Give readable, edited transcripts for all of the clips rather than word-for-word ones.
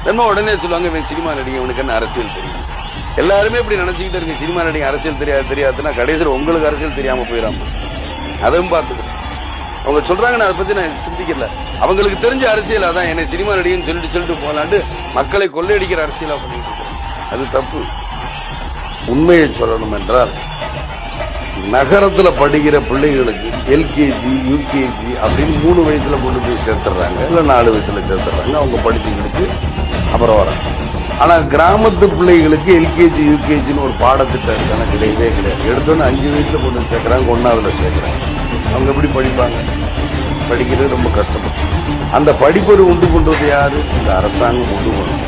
நம்ம உடனே சொல்லுவாங்க இவன் சினிமா நடிகை, இவனுக்கு என்ன அரசியல் தெரியும். எல்லாருமே இப்படி நினைச்சுக்கிட்டு இருக்கு, சினிமா நடிகை அரசியல் தெரியாதுன்னா கடைசியில் உங்களுக்கு அரசியல் தெரியாம போயிடாம. அதுவும் பார்த்துக்கிறேன். அவங்க சொல்றாங்க, நான் அதை பத்தி நான் சிந்திக்கல. அவங்களுக்கு தெரிஞ்ச அரசியல் அதான், என்னை சினிமா நடிகைன்னு சொல்லிட்டு போகலான்ட்டு மக்களை கொள்ளையடிக்கிற அரசியலா பண்ணிட்டு இருக்காங்க. அது தப்பு. உண்மையை சொல்லணும் என்றால், நகரத்துல படிக்கிற பிள்ளைகளுக்கு எல்கேஜி யூகேஜி அப்படின்னு 3 வயசுல கொண்டு போய் சேர்த்துறாங்க, இல்ல 4 வயசுல சேர்த்துறாங்க. அவங்க படிச்சுக்கிட்டு அப்புறம் வராங்க. ஆனா கிராமத்து பிள்ளைகளுக்கு எல்கேஜி யூகேஜின்னு ஒரு பாடத்திட்டம் இருக்கான கிடையவே கிடையாது. எடுத்தோன்னு 5 வயசுல கொண்டு சேர்க்கிறாங்க, 1ஆவதுல சேர்க்கிறாங்க. அவங்க எப்படி படிப்பாங்க? படிக்கிறது ரொம்ப கஷ்டப்படும். அந்த படிப்பை உண்டு பண்றது யாரு? இந்த அரசாங்கம் உண்டு பண்ணும்.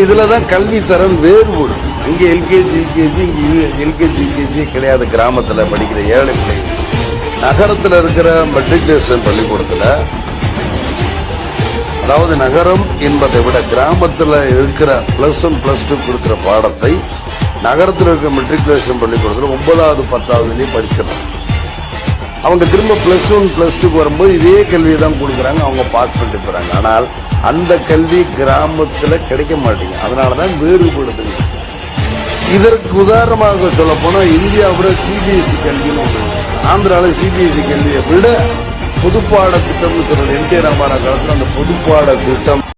இதுலதான் கல்வி தரம் வேறுபடும். இங்க எல்கேஜி யூகேஜி, இங்க எல்கேஜி யூகேஜி கிடையாது. கிராமத்துல படிக்கிற ஏழை பிள்ளைகள், நகரத்துல இருக்கிற மெட்ரிகுலேஷன் பள்ளிக்கூடத்துல, அதாவது நகரம் என்பதை விட கிராமத்துல இருக்கிற +1 +2 கொடுக்கிற பாடத்தை நகரத்தில் இருக்கிற மெட்ரிகுலேஷன் பள்ளிக்கூடத்துல 9வது 10ஆவதுலயே படிச்சிடறாங்க. அவங்க திரும்ப +1 +2 வரும்போது இதே கல்வியை தான் கொடுக்குறாங்க, அவங்க பாஸ் பண்ணிட்டு போறாங்க. ஆனால் அந்த கல்வி கிராமத்துல கிடைக்க மாட்டேங்குது. அதனாலதான் வேறுபடுது. இதற்கு உதாரணமாக சொல்ல போனா, இந்தியாவோட சிபிஎஸ்இ கல்வின்னு ஒன்று, ஆந்திரால சிபிஎஸ்இ கல்வியை விட பொதுப்பாட திட்டம் சொல்றது. NT ராமாராவ் காலத்துல அந்த பொதுப்பாட திட்டம்